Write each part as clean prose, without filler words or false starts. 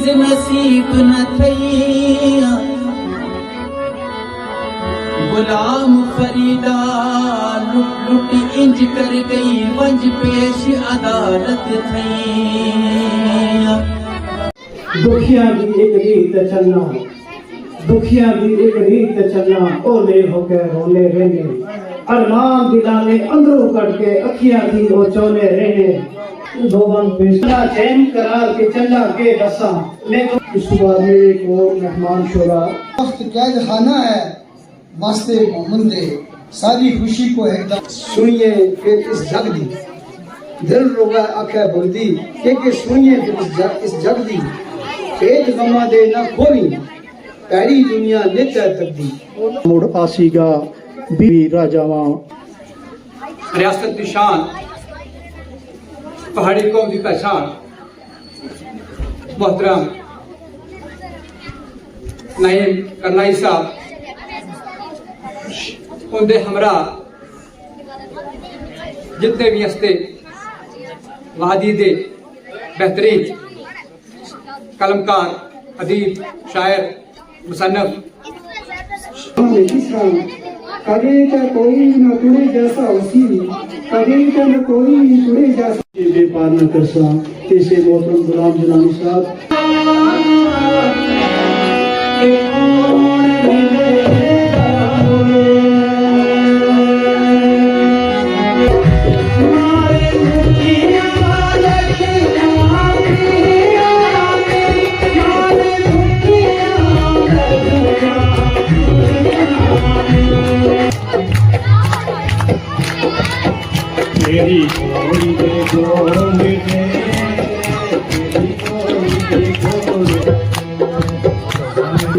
चीज नसीब न थई गुलाम फरीदा लुट लुट इंज कर गई वंज पेश अदालत थई दुखिया की एक रीत चलना दुखिया की एक रीत चलना ओले होकर रोले रहने अरमान दिलाने अंदरों कट के अखियां थी वो चोले रहने दोबन पेशना चैन करार के चला के दसा मैं तो इस बार में एक और मेहमान शोरा वक्त कैद खाना है वास्ते मोमंदे सारी खुशी को एकदम सुनिए फिर इस जग दी दिल रोगा आखे बुलदी के सुनिए फिर इस जग दी पेट गमा दे ना खोली पैरी दुनिया लेता तकदी मुड़ आसीगा बीवी राजावा रियासत की शान पहाड़ी कौम की पहचान मोहतरम नईम करनाई साहब उनके हमरा जितने भी हस्ते वादी दे बेहतरीन कलमकार अदीब शायर मुसन्नफ कभी का कोई न तुड़े जैसा उसी कभी का न कोई तुड़े जैसा बेपार न कर सा ऐसे मोहतरम गुलाम जलानी साहब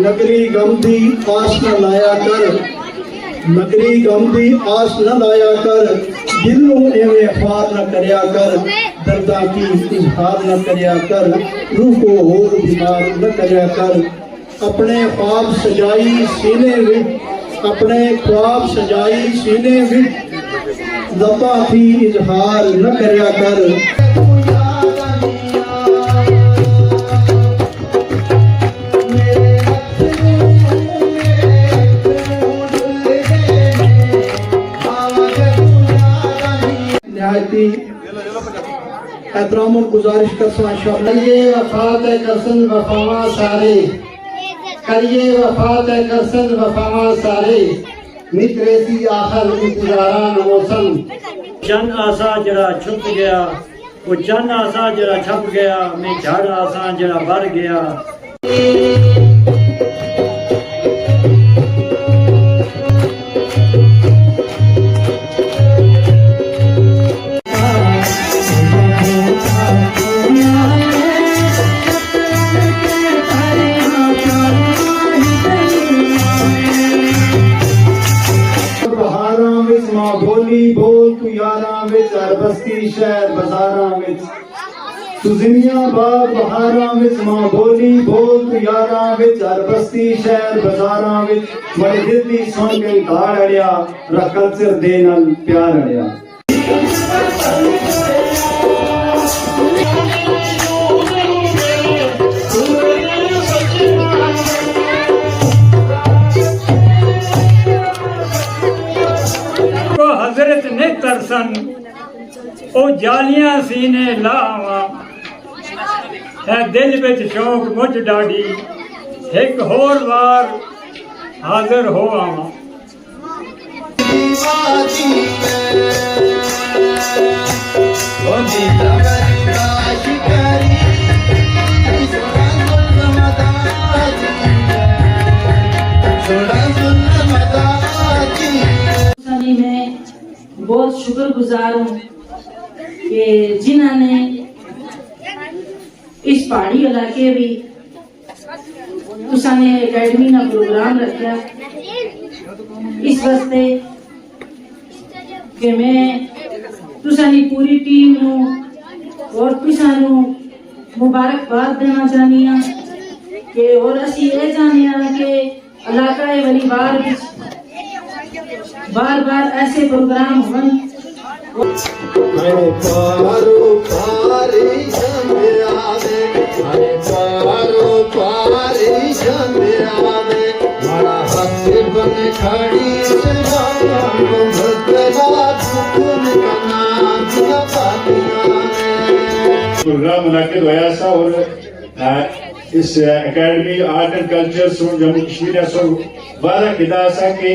नगरी गमदी आस न लाया कर नगरी गमदी आस न लाया कर दिल नूं एवें अफार न करया कर दर्दा की इजहार न करया कर रूह को होर बीमार न करया कर अपने ख्वाब सजाई सीने विच अपने ख्वाब सजाई सीने विच लबा थी इजहार न करया कर एहतराम और गुजारिश कर ये वफात करसन वफावा सारे करिए वफात करसन वफावा सारे मित्रेसी आखिर इंतजारान मौसम जन आसा जरा छुप गया वो जन आसा जरा छप गया मैं झड़ आसा जरा भर गया बोली बोल तू यारां विच हर बस्ती शहर बाजारां विच तू जिमियां बाग बहारां विच मां बोली बोल तू यारां विच हर बस्ती शहर बाजारां विच बड़े दिल दी सुन के घाड़ अड़िया रख कल्चर दे नाल प्यार अड़िया हजरत ने तरसन ओ जालियां सीने लावा है दिल विच शौक मुझ डाड़ी एक होर बार हाजिर हो आवा बहुत शुक्रगुजार हूँ कि जिन्होंने इस पहाड़ी इलाके भी तुसाने अकेडमी ना प्रोग्राम रखा इस वास्ते कि मैं तुसानी पूरी टीम नू और तुसानू मुबारकबाद देना चाहनी हाँ कि और असी ये चाहते हैं कि इलाका वलीबार बार बार ऐसे प्रोग्राम हो बन खड़ी सजाओ भगला सुकून बना दिया पातिया में। प्रोग्राम मुनाकिद होया सा और इस एकेडमी आर्ट एंड कल्चर सुन जम्मू कश्मीर सुन वादा किया सा कि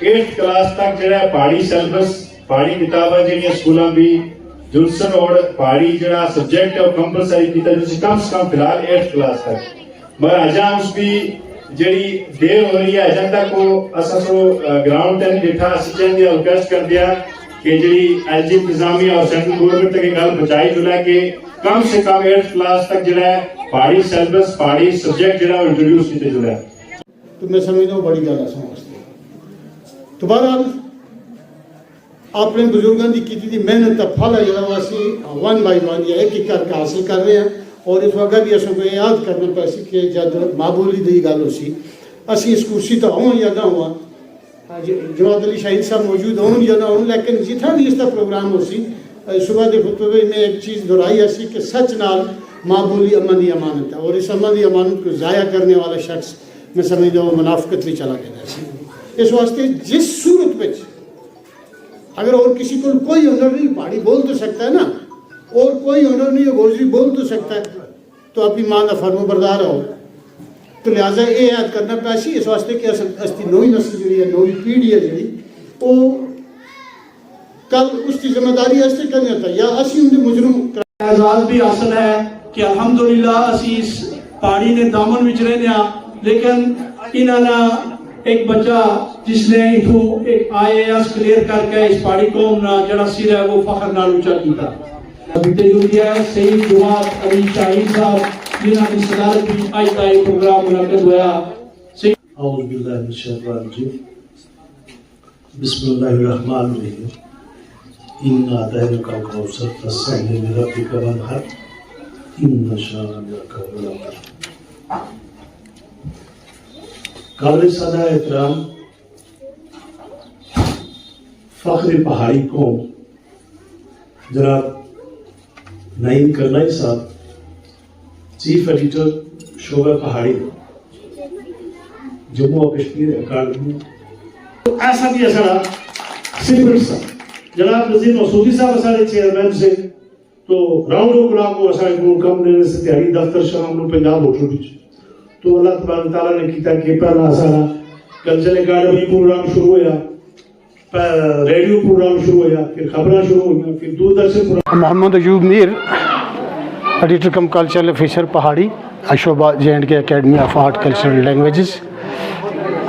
8th क्लास तक जरा पहाड़ी सिलेबस पहाड़ी किताबा जी स्कूलों भी जुलसन और पहाड़ी जरा सब्जेक्ट है कंपलसरी किया कम से कम फिलहाल 8th क्लास तक मगर अजा उसकी जड़ी देर हो रही है अजा तक को असो ग्राउंड तक बैठा असिस्टेंट दिया रिक्वेस्ट कर दिया कि जड़ी एलजी इंतजामिया और सेंट्रल गवर्नमेंट तक गल पहुंचाई जुला के कम से कम 8th क्लास तक जरा पहाड़ी सिलेबस पहाड़ी सब्जेक्ट जरा इंट्रोड्यूस किए जुला तो मैं समझता हूँ बड़ी गल समझते तो बहरहाल अपने बुजुर्गों की की मेहनत का फल है जो असी 1 बाय 1 या एक करके हासिल कर रहे हैं और इस वक्त भी असों को याद करना पैसे कि जब माँ बोली की गल हो असी इस कुर्सी तो हों या ना हुआ जवाद अली शाहिद साहब मौजूद हों या ना हों लेकिन जितना भी इसका प्रोग्राम हो सुबह के खुतबे में एक चीज़ दोहराई असी कि सच नाल माँ बोली अमन की अमानत है और इस अमन की अमानत को ज़ाया करने वाला शख्स मैं समझता हूँ मुनाफिकत भी चला गया इस वास्ते जिस सूरत में अगर और किसी को कोई हुनर नहीं पहाड़ी बोल तो सकता है ना और कोई हुनर नहीं गोजरी बोल तो सकता है तो अपनी माँ का फर्मोबरदार हो तो लिहाजा ये याद करना पैसी इस वास्ते कि असती नवी नस्ल जी है नवी पीढ़ी है जी वो कल उसकी जिम्मेदारी ऐसे करना था या असी उनके मुजरम एजाज भी हासिल है कि अल्हम्दुलिल्लाह असी इस पहाड़ी ने दामन विच रहने लेकिन इन्होंने एक बच्चा जिसने इथू एक IAS क्लियर करके इस पहाड़ी कौम ना जड़ा सिर है वो फखर नाल ऊंचा किया बीते जो दिया है सईद दुआत अली शाहिद साहब जिन्हां की सदारत भी आज का एक प्रोग्राम मुनक्किद हुआ औज़ु बिल्लाहि मिनश शैतानिर रजीम बिस्मिल्लाहिर रहमानिर रहीम इन्ना अतैनाकल कौसर फस्तग़फिर लिरब्बिका वन्हर इन्ना शानिअका हुवल अबतर काबिल सदा एहतराम फख्र पहाड़ी कौम जनाब नईम करनाई साहब चीफ एडिटर शोबा पहाड़ी जम्मू और कश्मीर अकादमी तो ऐसा भी असरा सिर्फ जनाब नज़ीर मसूदी साहब असारे चेयरमैन से तो राउंड ऑफ क्लॉक को असारे को कम देने से तैयारी दफ्तर शाम नु पंजाब होटल विच तो अल्लाह तबारक तआला ने किया कि पहला सारा कल्चरल अकादमी प्रोग्राम शुरू होया रेडियो प्रोग्राम शुरू होया फिर खबरें शुरू हुई फिर Doordarshan Mohammad Ayub Mir editor cum cultural officer Pahari अशोभा J&K academy of art cultural languages.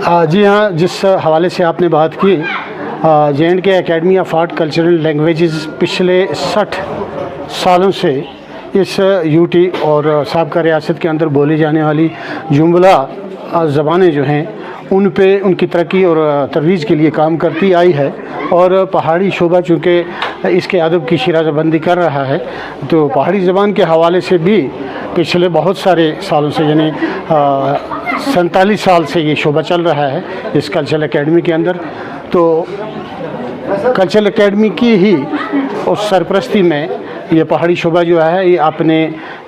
जी हाँ, जिस हवाले से आपने बात की J&K academy of art cultural languages पिछले 60 सालों से इस यूटी और साबका रियासत के अंदर बोली जाने वाली जुमला ज़बानें जो हैं उन पे उनकी तरक्की और तरवीज के लिए काम करती आई है और पहाड़ी शोबा चूँकि इसके अदब की शिराज़बंदी कर रहा है तो पहाड़ी ज़बान के हवाले से भी पिछले बहुत सारे सालों से यानी 47 साल से ये शोबा चल रहा है इस कल्चरल एकेडमी के अंदर। तो कल्चरल एकेडमी की ही उस सरपरस्ती में ये पहाड़ी शोबा जो है ये अपने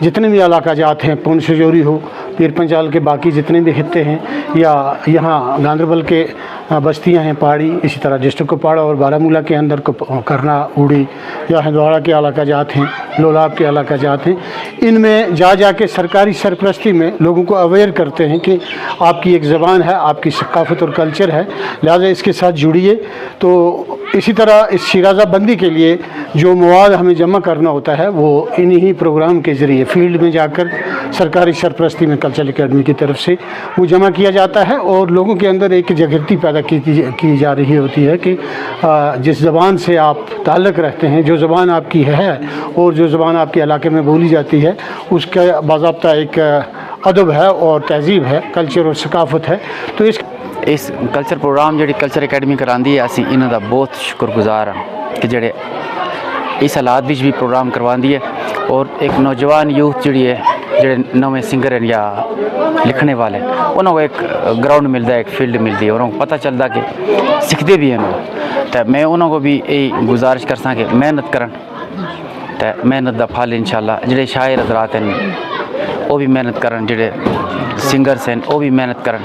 जितने भी इलाका जात हैं पुंछ जोरी हो पीर पंजाल के बाकी जितने भी खित्ते हैं या यहाँ गांदरबल के बस्तियां हैं पहाड़ी इसी तरह डिस्ट्रिक्ट कुपवाड़ा और बारामूला के अंदर करना उड़ी या हंदवाड़ा के इलाका जात हैं लोलाब के इलाका जात हैं इनमें जा के सरकारी सरपरस्ती में लोगों को अवेयर करते हैं कि आपकी एक ज़बान है आपकी सकाफ़त और कल्चर है लिहाजा इसके साथ जुड़िए। तो इसी तरह इस शिराज़ाबंदी के लिए जो मवाद हमें जमा करना होता है वो इन्हीं प्रोग्राम के ज़रिए फील्ड में जाकर सरकारी सरपरस्ती में कल्चरल एकेडमी की तरफ से वो जमा किया जाता है और लोगों के अंदर एक जागृति पैदा की जा रही होती है कि जिस ज़बान से आप ताल्लुक़ रखते हैं जो ज़बान आपकी है और जो ज़बान आपके इलाके में बोली जाती है उसका बाज़ाब्ता एक अदब है और तहज़ीब है कल्चर और सकाफ़त है। तो इस कल्चर प्रोग्राम जी कल्चर अकेडमी करांदी है असी इन्हां दा बहुत शुक्रगुजार हाँ कि जेडे इस हालात विच भी प्रोग्राम करवांदी है और एक नौजवान यूथ जी है जेडे नवे सिंगर हैं या लिखने वाले उन्होंने एक ग्राउंड मिलता है एक फील्ड मिलती है उन्होंने पता चलता कि सीखते भी हैं तो मैं उन्होंने भी यही गुजारिश करसा कि मेहनत करन तो मेहनत का फल इंशाल्लाह जेडे शायर हज़रात हैं वो भी मेहनत करन जेडे सिंगर्स हैं वो भी मेहनत करन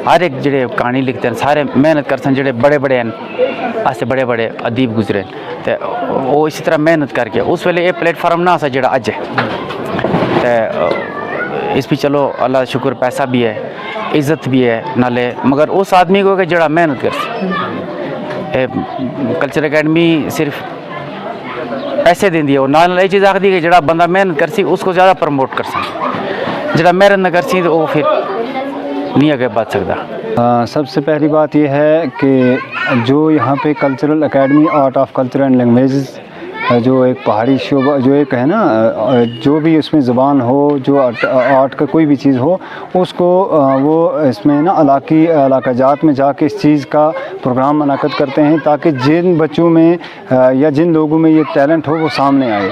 हर एक जेह्ड़े कहानी लिखते हैं सारे मेहनत करते हैं, जेह्ड़े बड़े बड़े हैं अस बड़े बड़े अदीब गुजरे ते वो इसी तरह मेहनत करके उस वेले ये प्लेटफार्म ना सा जेह्ड़ा अज्ज है ते इस भी चलो अल्लाह का शुक्र पैसा भी है इज्जत भी है नाले मगर उस आदमी को कि जेह्ड़ा मेहनत कर कल्चर अकेडमी सिर्फ पैसे देंदी है और नाल ये चीज़ आखदी कि जेह्ड़ा बंदा मेहनत करसी उसको ज़्यादा प्रमोट कर सी जेह्ड़ा मेहनत न करसी तो वो फिर नहीं आगे बढ़ सकता। सबसे पहली बात यह है कि जो यहाँ पे cultural academy art of culture and languages जो एक पहाड़ी शोबा जो एक है ना, जो भी उसमें ज़बान हो जो आर्ट का कोई भी चीज़ हो उसको वो इसमें ना इलाका जात में जाके इस चीज़ का प्रोग्राम मुनक़्क़द करते हैं ताकि जिन बच्चों में या जिन लोगों में ये टैलेंट हो वो सामने आए।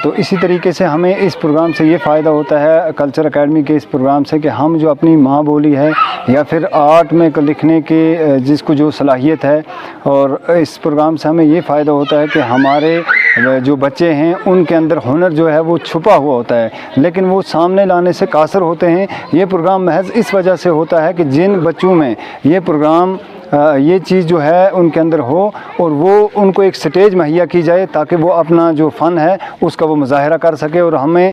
तो इसी तरीके से हमें इस प्रोग्राम से ये फ़ायदा होता है कल्चर एकेडमी के इस प्रोग्राम से कि हम जो अपनी माँ बोली है या फिर आर्ट में लिखने के जिसको जो सलाहियत है, और इस प्रोग्राम से हमें ये फ़ायदा होता है कि हमारे जो बच्चे हैं उनके अंदर हुनर जो है वो छुपा हुआ होता है लेकिन वो सामने लाने से कासर होते हैं। ये प्रोग्राम महज इस वजह से होता है कि जिन बच्चों में ये प्रोग्राम ये चीज़ जो है उनके अंदर हो और वो उनको एक स्टेज मुहैया की जाए ताकि वो अपना जो फ़न है उसका वो मुज़ाहरा कर सके और हमें